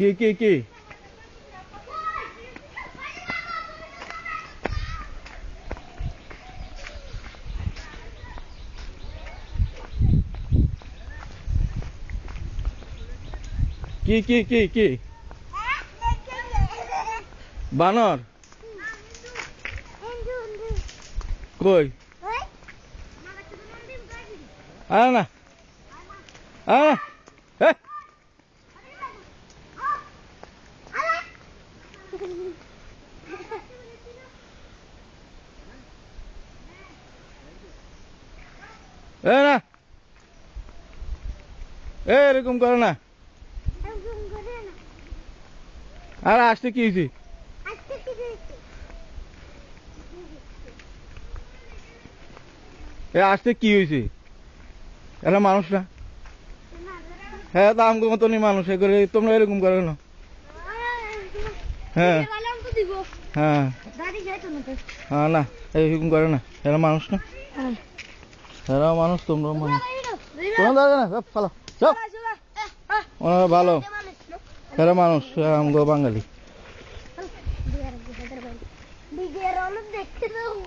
কি কি বানর কই না এরকম করে না আর আসতে কি হয়েছে আসতে কি হয়েছে এরা মানুষ না হ্যাঁ তো আমগো মতনই মানুষ করে তোমরা এরকম করো না হ্যাঁ হ্যাঁ হ্যাঁ না এরকম করে না এরা মানুষ না এরা মানুষ তোমরা মানুষ কোনো দরকার না সব ফালো সব ওনারা ভালো এরা মানুষ আমগো বাঙালি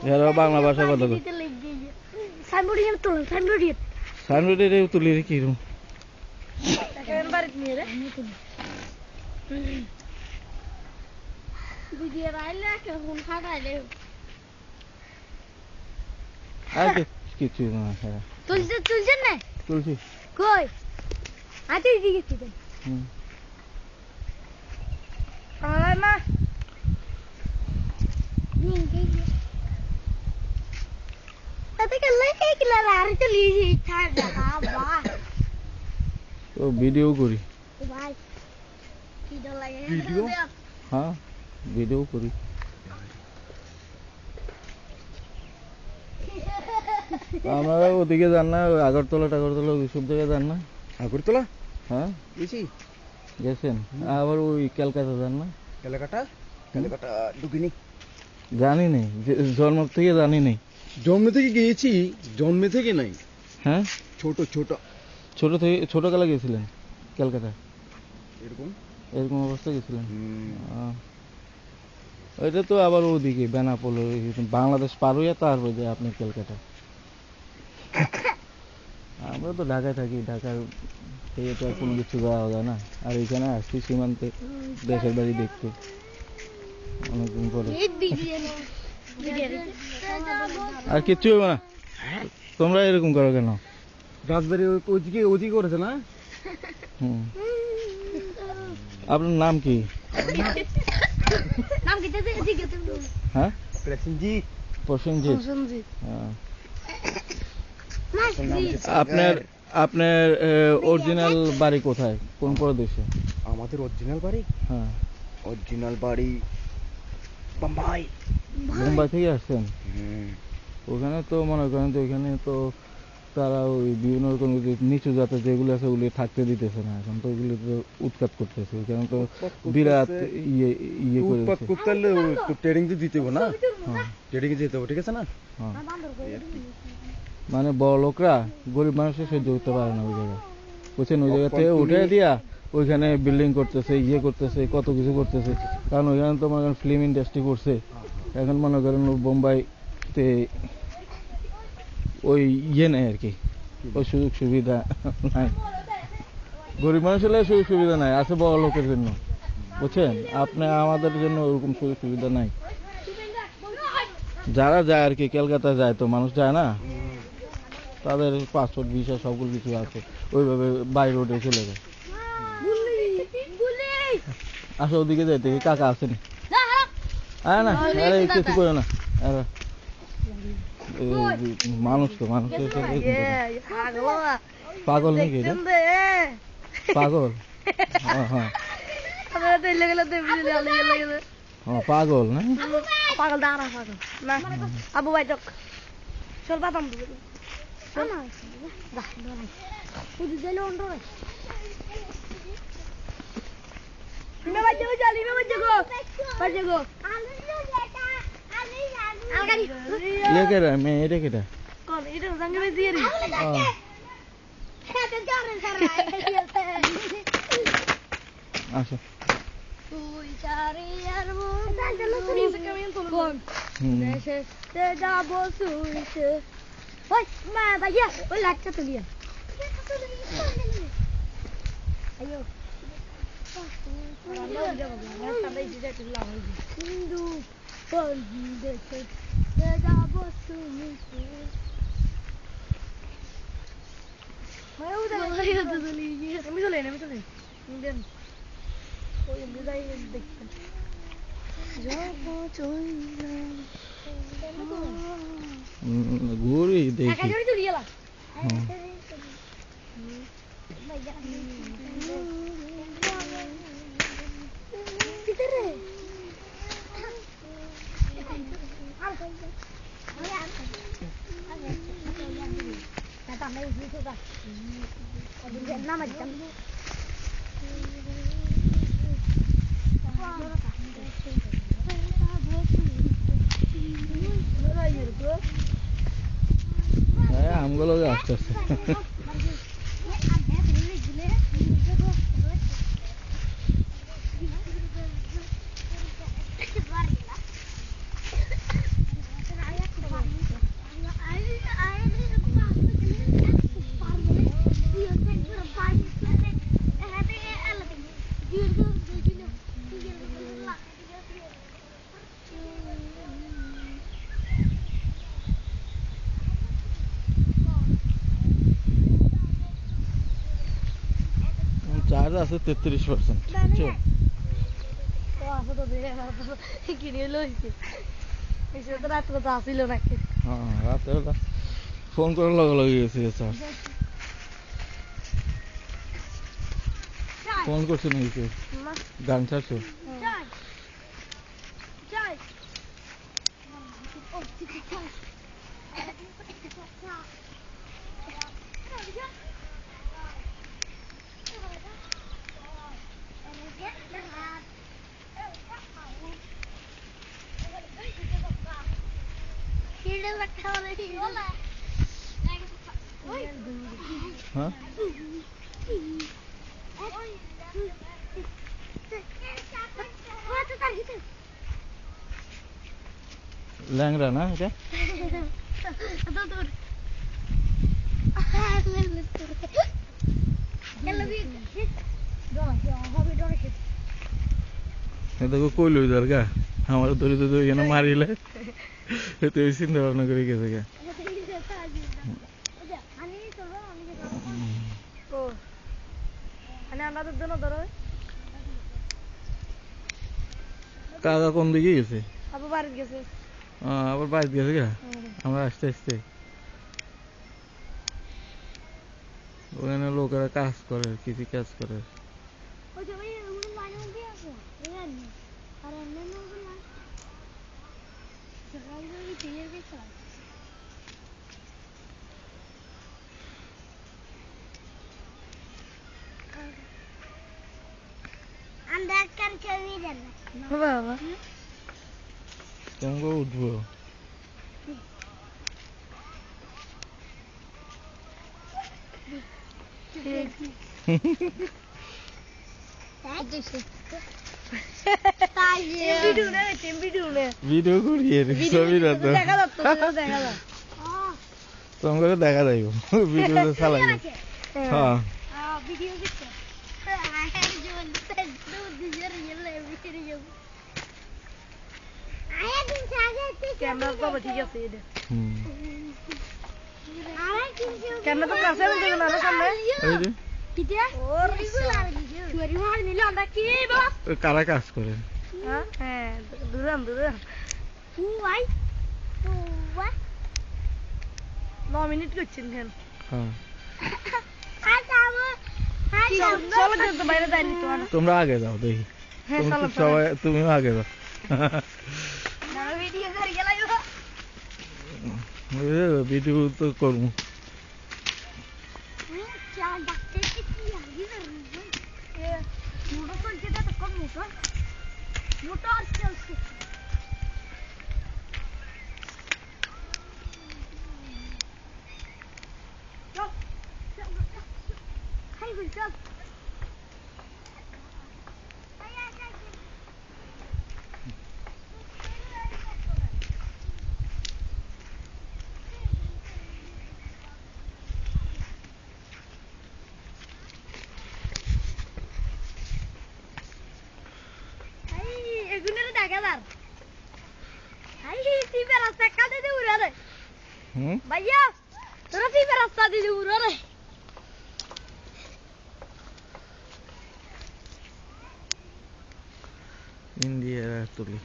এরা বাংলা ভাষা কথা বলে সাইনবোর্ডে তুলি কি রুম কিছু তুলছেন না তুলছি কই আচ্ছা দিকে মা তো ভিডিও করি ভিডিও হ্যাঁ ভিডিও করি আপনারা ওদিকে যান না আগরতলা ওইসব জায়গায় যান না আগরতলা হ্যাঁ গেছেন আবার ওই ক্যালকাটা যান না ক্যালকাটা ঢুকিনি জানি নেই জন্ম থেকে জানি নেই জন্ম থেকে গিয়েছি জন্মে থেকে নাই হ্যাঁ ছোট থেকে ছোটবেলা গেছিলেন ক্যালকাটা এরকম অবস্থা গেছিলেন ওইটা তো আবার ওদিকে বেনাপোল বাংলাদেশ পার হইয়া তারপর যায় আপনি ক্যালকাটা আমরা তো ঢাকায় থাকি ঢাকার থেকে তো আর কোনো কিছু যাওয়া যায় না আর এখানে আসছি সীমান্তে দেশের বাড়ি দেখতে অনেকদিন পরে আর কিচ্ছু হবে না তোমরা এরকম করো কেন রাজবাড়ি ওদিকে করেছে না আপনার নাম কি হ্যাঁ প্রসেনজিৎ আপনার অরিজিনাল বাড়ি কোথায় কোন প্রদেশে আমাদের অরিজিনাল বাড়ি হ্যাঁ অরিজিনাল বাড়ি মুম্বাই থেকে আসছেন ওখানে তো মনে করেন তো ওখানে তো তারা ওই বিভিন্ন রকম নিচু জাতের যেগুলো আছে ওগুলি থাকতে দিতেছে না এখন তো ওগুলি তো উৎখাত করতেছে ওখানে তো বিরাট ইয়ে করে ট্রেডিং দিতে হবে না ট্রেডিং যেতে হবে ঠিক আছে না মানে বড় লোকরা গরিব মানুষের সহ্য করতে পারে না ওই জায়গায় বুঝছেন ওই জায়গা থেকে উঠে দিয়া ওইখানে বিল্ডিং করতেছে ইয়ে করতেছে কত কিছু করতেছে কারণ ওইখানে তো মনে করেন ফিল্ম ইন্ডাস্ট্রি করছে এখন মনে করেন বোম্বাইতে ওই ইয়ে নেই আর কি ওই সুযোগ সুবিধা নাই গরিব মানুষের সুযোগ সুবিধা নাই আছে বড় লোকের জন্য বুঝছেন আপনি আমাদের জন্য ওরকম সুযোগ সুবিধা নাই যারা যায় আর কি ক্যালকাতা যায় তো মানুষ যায় না তাদের পাসপোর্ট ভিসা সবগুলো কিছু আছে ওইভাবে বাই রোডে চলে যায় আসো ওদিকে যাইতে কাকা আসেনি না আরে কিছু করে না মানুষ তো মানুষের পাগল নাকি এটা পাগল হ্যাঁ পাগল না পাগল দাঁড়া পাগল না আবু ভাই চক চল বাদাম এটা কেটা আসো তুই চারি আর মন হুম। দেশে যাবো শুইতে ওই মা ভাইয়া ওই লাটটা তুলিয়া আয়ো হিন্দু দেশে যাবো শুইতে আমি চলে দেন ওই এমনি যাই দেখতেন ঘুরি দেখি হুম। হ্যাঁ আমগুলো আসতেছে চার্জ আছে 33%, বুঝছো? হ্যাঁ রাতে ফোন করে লগে লগে গেছে চার্জ। ফোন করছো নাকি কেউ? গান ছাড়ছো? হ্যাঁ ল্যাংড়া না এটা? দেখো কই লই দরগা আমার ধরে তো এখানে মারিলে তুই চিন্তা ভাবনা করে গেছে গা। কাকা কোন দিকে গেছে? আবার বাড়ি গেছে আবার বাইরে গেছে গা। আমরা আসতে আসতে ওখানে লোকেরা কাজ করে, কৃষি কাজ করে। ওই যে ওই লাইন মধ্যে আছে আর এমনি না সকাল থেকে দিয়ে গেছে আমরা কান ছবি দেন বাবা কেমন করে উঠবো? ভিডিও করি ছবি না তো তোমাকে দেখা যাইব ভিডিও তো চালাইব। হ্যাঁ ক্যামেরা তো ঠিক আছে এটা হুম ক্যামেরা তো কাছে আছে না সামনে এই যে কিটা ওর চুরি মার নিল আমরা কি বস ওই কারা কাজ করে? হ্যাঁ দুরাম ভাই 9 মিনিট করছেন কেন? হ্যাঁ চলো তো বাইরে যাইনি তো তোমরা আগে যাও দেখি। হ্যাঁ তুমি চলো তো সবাই তুমিও আগে যাও। ভিডিও করে গেলাই ভিডিও তো করবো। ফিবে রাস্তা কাটে দিয়ে উড়ে রে হুম ভাইয়া তোরা ফিবে রাস্তা দিয়ে উড়ে রে ইন্ডিয়ার তুলি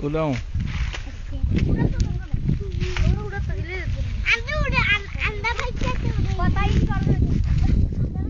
উড়াও